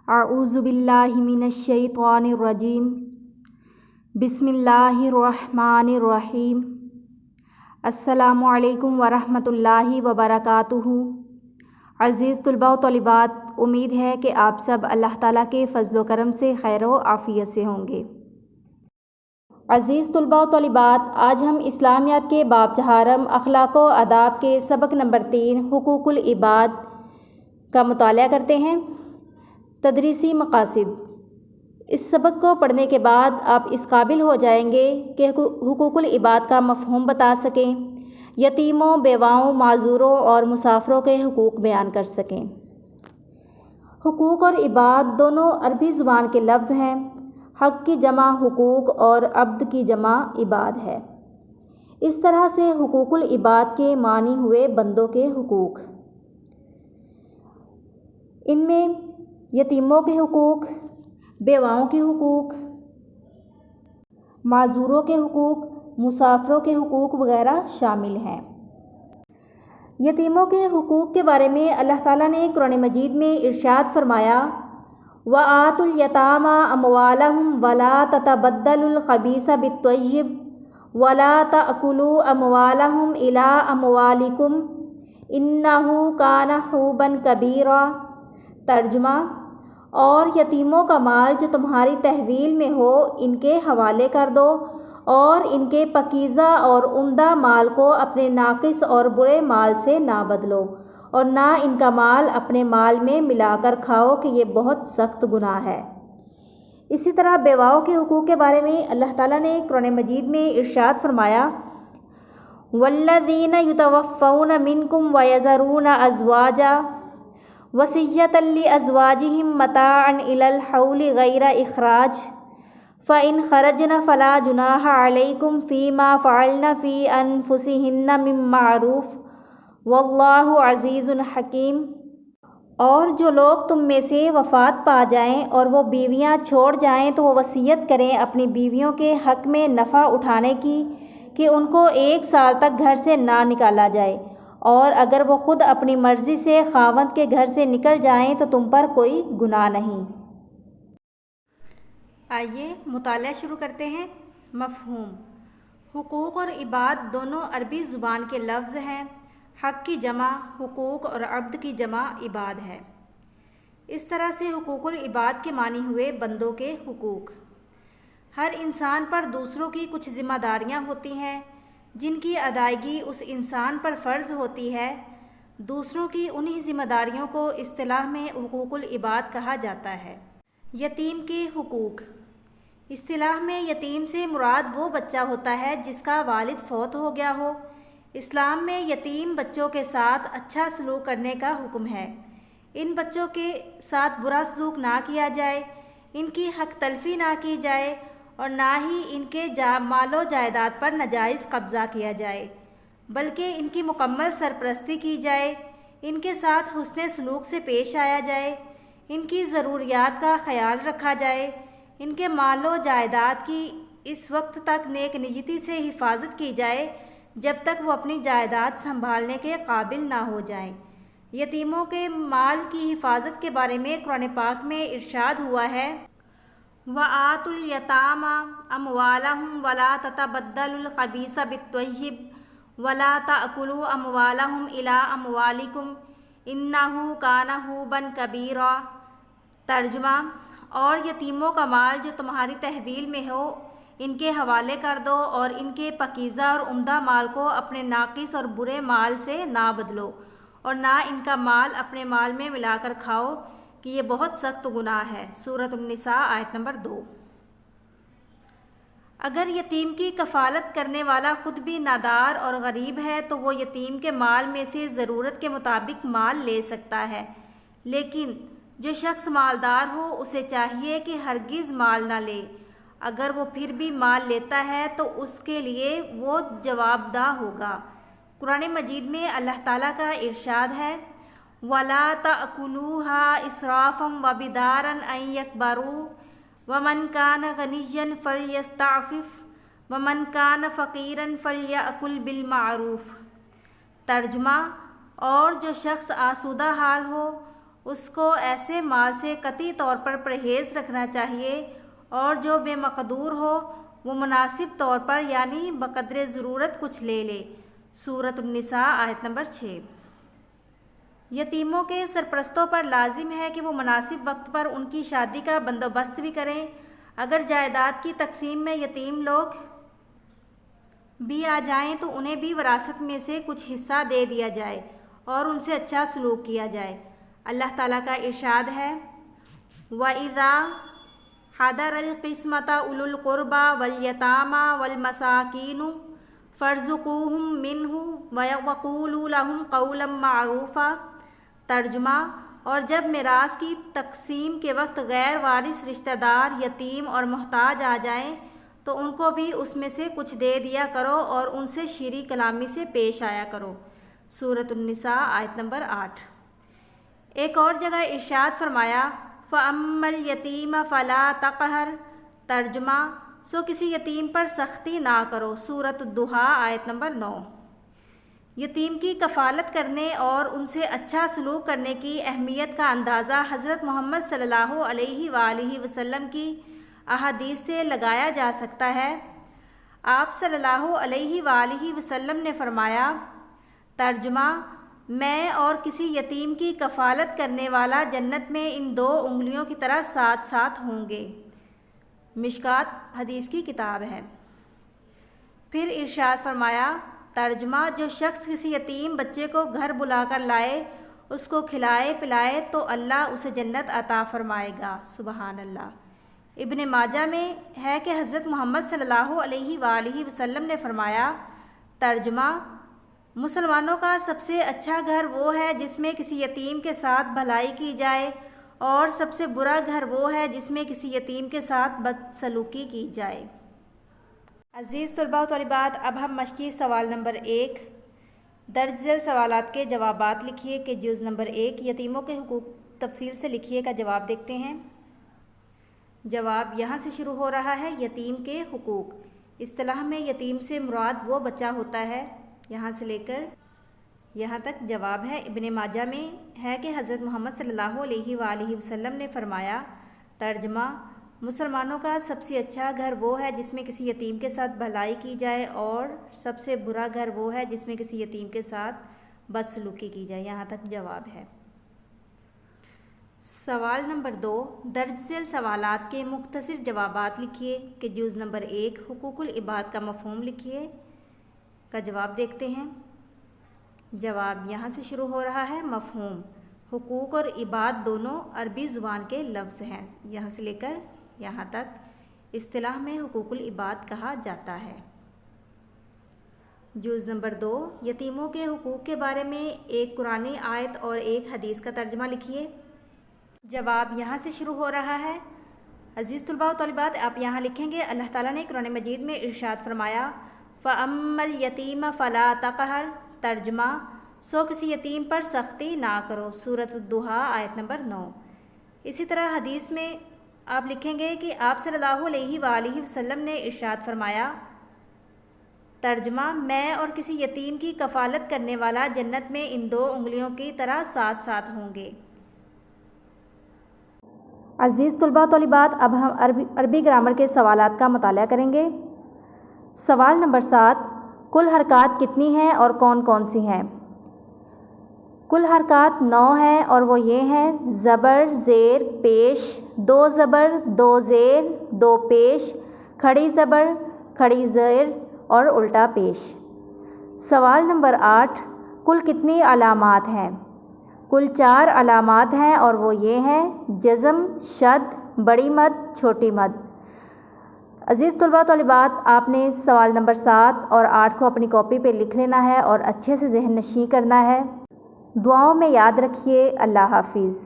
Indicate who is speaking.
Speaker 1: اعوذ باللہ من الشیطان الرجیم بسم اللہ الرحمن الرحیم السلام علیکم ورحمۃ اللہ وبرکاتہ۔ عزیز طلباء و طالبات، امید ہے کہ آپ سب اللہ تعالیٰ کے فضل و کرم سے خیر و عافیت سے ہوں گے۔ عزیز طلباء و طالبات، آج ہم اسلامیات کے باب چہارم اخلاق و آداب کے سبق نمبر 3 حقوق العباد کا مطالعہ کرتے ہیں۔ تدریسی مقاصد: اس سبق کو پڑھنے کے بعد آپ اس قابل ہو جائیں گے کہ حقوق العباد کا مفہوم بتا سکیں، یتیموں، بیواؤں، معذوروں اور مسافروں کے حقوق بیان کر سکیں۔ حقوق اور عباد دونوں عربی زبان کے لفظ ہیں۔ حق کی جمع حقوق اور عبد کی جمع عباد ہے۔ اس طرح سے حقوق العباد کے معنی ہوئے بندوں کے حقوق۔ ان میں یتیموں کے حقوق، بیواؤں کے حقوق، معذوروں کے حقوق، مسافروں کے حقوق وغیرہ شامل ہیں۔ یتیموں کے حقوق کے بارے میں اللہ تعالیٰ نے قرآن مجید میں ارشاد فرمایا: وَآتُوا الْيَتَامَى أَمْوَالَهُمْ وَلَا تَتَبَدَّلُوا الْخَبِيثَ بِالطَّيِّبِ وَلَا تَأْكُلُوا أَمْوَالَهُمْ إِلَىٰ أَمْوَالِكُمْ إِنَّهُ كَانَ حُوبًا كَبِيرًا۔ ترجمہ: اور یتیموں کا مال جو تمہاری تحویل میں ہو ان کے حوالے کر دو، اور ان کے پاکیزہ اور عمدہ مال کو اپنے ناقص اور برے مال سے نہ بدلو، اور نہ ان کا مال اپنے مال میں ملا کر کھاؤ کہ یہ بہت سخت گناہ ہے۔ اسی طرح بیواؤں کے حقوق کے بارے میں اللہ تعالیٰ نے قرآن مجید میں ارشاد فرمایا: وَالَّذِينَ يُتَوَفَّوْنَ مِنْكُمْ وَيَذَرُونَ أَزْوَاجًا وَصِيَّةً لِّأَزْوَاجِهِمْ مَتَاعًا إِلَى الْحَوْلِ غَيْرَ إِخْرَاجٍ فَإِنْ خَرَجْنَ فَلَا جُنَاحَ عَلَيْكُمْ فِيمَا فَعَلْنَ فِي أَنفُسِهِنَّ مِن مَّعْرُوفٍ وَاللَّهُ عَزِيزٌ حَكِيمٌ۔ اور جو لوگ تم میں سے وفات پا جائیں اور وہ بیویاں چھوڑ جائیں تو وہ وصیت کریں اپنی بیویوں کے حق میں نفع اٹھانے کی کہ ان کو 1 سال تک گھر سے نہ نکالا جائے، اور اگر وہ خود اپنی مرضی سے خاوند کے گھر سے نکل جائیں تو تم پر کوئی گناہ نہیں۔ آئیے مطالعہ شروع کرتے ہیں۔ مفہوم: حقوق اور عباد دونوں عربی زبان کے لفظ ہیں۔ حق کی جمع حقوق اور عبد کی جمع عباد ہے۔ اس طرح سے حقوق العباد کے معنی ہوئے بندوں کے حقوق۔ ہر انسان پر دوسروں کی کچھ ذمہ داریاں ہوتی ہیں جن کی ادائیگی اس انسان پر فرض ہوتی ہے۔ دوسروں کی انہی ذمہ داریوں کو اصطلاح میں حقوق العباد کہا جاتا ہے۔ یتیم کے حقوق: اصطلاح میں یتیم سے مراد وہ بچہ ہوتا ہے جس کا والد فوت ہو گیا ہو۔ اسلام میں یتیم بچوں کے ساتھ اچھا سلوک کرنے کا حکم ہے۔ ان بچوں کے ساتھ برا سلوک نہ کیا جائے، ان کی حق تلفی نہ کی جائے، اور نہ ہی ان کے مال و جائیداد پر ناجائز قبضہ کیا جائے، بلکہ ان کی مکمل سرپرستی کی جائے، ان کے ساتھ حسن سلوک سے پیش آیا جائے، ان کی ضروریات کا خیال رکھا جائے، ان کے مال و جائیداد کی اس وقت تک نیک نیتی سے حفاظت کی جائے جب تک وہ اپنی جائیداد سنبھالنے کے قابل نہ ہو جائیں۔ یتیموں کے مال کی حفاظت کے بارے میں قرآن پاک میں ارشاد ہوا ہے: وَآتُوا الْيَتَامَى أَمْوَالَهُمْ وَلَا تَتَبَدَّلُوا الْخَبِيثَ بِالطَّيِّبِ وَلَا تَأْكُلُوا أَمْوَالَهُمْ إِلَىٰ أَمْوَالِكُمْ إِنَّهُ كَانَ حُوبًا كَبِيرًا۔ ترجمہ: اور یتیموں کا مال جو تمہاری تحویل میں ہو ان کے حوالے کر دو، اور ان کے پاکیزہ اور عمدہ مال کو اپنے ناقص اور برے مال سے نہ بدلو، اور نہ ان کا مال اپنے مال میں ملا کر کھاؤ کہ یہ بہت سخت گناہ ہے۔ سورۃ النساء آیت نمبر 2۔ اگر یتیم کی کفالت کرنے والا خود بھی نادار اور غریب ہے تو وہ یتیم کے مال میں سے ضرورت کے مطابق مال لے سکتا ہے، لیکن جو شخص مالدار ہو اسے چاہیے کہ ہرگز مال نہ لے۔ اگر وہ پھر بھی مال لیتا ہے تو اس کے لیے وہ جواب دہ ہوگا۔ قرآن مجید میں اللہ تعالیٰ کا ارشاد ہے: وَلَا تَأْكُلُوهَا إِسْرَافًا وَبِدَارًا أَن يَكْبَرُوا وَمَنْ كَانَ غَنِيًّا فَلْيَسْتَعْفِفْ وَمَنْ كَانَ فَقِيرًا فَلْيَأْكُلْ بِالْمَعْرُوفِ۔ ترجمہ: اور جو شخص آسودہ حال ہو اس کو ایسے مال سے قطعی طور پر پرہیز رکھنا چاہیے اور جو بے مقدور ہو وہ مناسب طور پر یعنی بقدر ضرورت کچھ لے لے۔ سورۃ النساء آیت نمبر 6۔ یتیموں کے سرپرستوں پر لازم ہے کہ وہ مناسب وقت پر ان کی شادی کا بندوبست بھی کریں۔ اگر جائیداد کی تقسیم میں یتیم لوگ بھی آ جائیں تو انہیں بھی وراثت میں سے کچھ حصہ دے دیا جائے اور ان سے اچھا سلوک کیا جائے۔ اللہ تعالیٰ کا ارشاد ہے وَإِذَا حَضَرَ الْقِسْمَةَ أُولُو الْقُرْبَى وَالْيَتَامَى وَالْمَسَاكِينُ فَارْزُقُوهُم مِّنْهُ وَقُولُوا لَهُمْ قَوْلًا مَّعْرُوفًا۔ ترجمہ: اور جب میراث کی تقسیم کے وقت غیر وارث رشتہ دار یتیم اور محتاج آ جائیں تو ان کو بھی اس میں سے کچھ دے دیا کرو اور ان سے شیریں کلامی سے پیش آیا کرو۔ سورۃ النساء آیت نمبر 8۔ ایک اور جگہ ارشاد فرمایا فَأَمَّا الْيَتِيمَ فَلَا تَقْهَرْ۔ ترجمہ: سو کسی یتیم پر سختی نہ کرو۔ سورۃ الضحیٰ آیت نمبر 9۔ یتیم کی کفالت کرنے اور ان سے اچھا سلوک کرنے کی اہمیت کا اندازہ حضرت محمد صلی اللہ علیہ وآلہ وسلم کی احادیث سے لگایا جا سکتا ہے۔ آپ صلی اللہ علیہ وآلہ وسلم نے فرمایا، ترجمہ: میں اور کسی یتیم کی کفالت کرنے والا جنت میں ان 2 انگلیوں کی طرح ساتھ ساتھ ہوں گے۔ مشکات حدیث کی کتاب ہے۔ پھر ارشاد فرمایا، ترجمہ: جو شخص کسی یتیم بچے کو گھر بلا کر لائے، اس کو کھلائے پلائے تو اللہ اسے جنت عطا فرمائے گا۔ سبحان اللہ۔ ابن ماجہ میں ہے کہ حضرت محمد صلی اللہ علیہ وآلہ وسلم نے فرمایا، ترجمہ: مسلمانوں کا سب سے اچھا گھر وہ ہے جس میں کسی یتیم کے ساتھ بھلائی کی جائے اور سب سے برا گھر وہ ہے جس میں کسی یتیم کے ساتھ بدسلوکی کی جائے۔ عزیز طلباء و طالبات، اب ہم مشقی سوال نمبر 1 درج ذیل سوالات کے جوابات لکھیے کہ جز نمبر 1 یتیموں کے حقوق تفصیل سے لکھیے کا جواب دیکھتے ہیں۔ جواب یہاں سے شروع ہو رہا ہے۔ یتیم کے حقوق۔ اصطلاح میں یتیم سے مراد وہ بچہ ہوتا ہے، یہاں سے لے کر یہاں تک جواب ہے۔ ابن ماجہ میں ہے کہ حضرت محمد صلی اللہ علیہ وآلہ وسلم نے فرمایا، ترجمہ: مسلمانوں کا سب سے اچھا گھر وہ ہے جس میں کسی یتیم کے ساتھ بھلائی کی جائے اور سب سے برا گھر وہ ہے جس میں کسی یتیم کے ساتھ بدسلوکی کی جائے۔ یہاں تک جواب ہے۔ سوال نمبر 2 درج ذیل سوالات کے مختصر جوابات لکھیے کہ جز نمبر 1 حقوق العباد کا مفہوم لکھیے کا جواب دیکھتے ہیں۔ جواب یہاں سے شروع ہو رہا ہے۔ مفہوم: حقوق اور عباد دونوں عربی زبان کے لفظ ہیں، یہاں سے لے کر یہاں تک اصطلاح میں حقوق العباد کہا جاتا ہے۔ جز نمبر 2 یتیموں کے حقوق کے بارے میں ایک قرآنی آیت اور ایک حدیث کا ترجمہ لکھیے۔ جواب یہاں سے شروع ہو رہا ہے۔ عزیز طلباء و طالبات، آپ یہاں لکھیں گے اللہ تعالیٰ نے قرآن مجید میں ارشاد فرمایا فَأَمَّا الْيَتِيمَ فَلَا تَقْهَرْ۔ ترجمہ: سو کسی یتیم پر سختی نہ کرو۔ سورۃ الضحیٰ آیت نمبر 9۔ اسی طرح حدیث میں آپ لکھیں گے کہ آپ صلی اللہ علیہ وآلہ وسلم نے ارشاد فرمایا، ترجمہ: میں اور کسی یتیم کی کفالت کرنے والا جنت میں ان 2 انگلیوں کی طرح ساتھ ساتھ ہوں گے۔ عزیز طلباء و طالبات، اب ہم عربی گرامر کے سوالات کا مطالعہ کریں گے۔ سوال نمبر 7 کل حرکات کتنی ہیں اور کون کون سی ہیں؟ کل حرکات 9 ہیں اور وہ یہ ہیں: زبر، زیر، پیش، 2 زبر، 2 زیر، 2 پیش، کھڑی زبر، کھڑی زیر اور الٹا پیش۔ سوال نمبر 8 کل کتنی علامات ہیں؟ کل 4 علامات ہیں اور وہ یہ ہیں: جزم، شد، بڑی مد، چھوٹی مد۔ عزیز طلباء و طالبات، آپ نے سوال نمبر 7 اور 8 کو اپنی کاپی پہ لکھ لینا ہے اور اچھے سے ذہن نشین کرنا ہے۔ دعاؤں میں یاد رکھیے۔ اللہ حافظ۔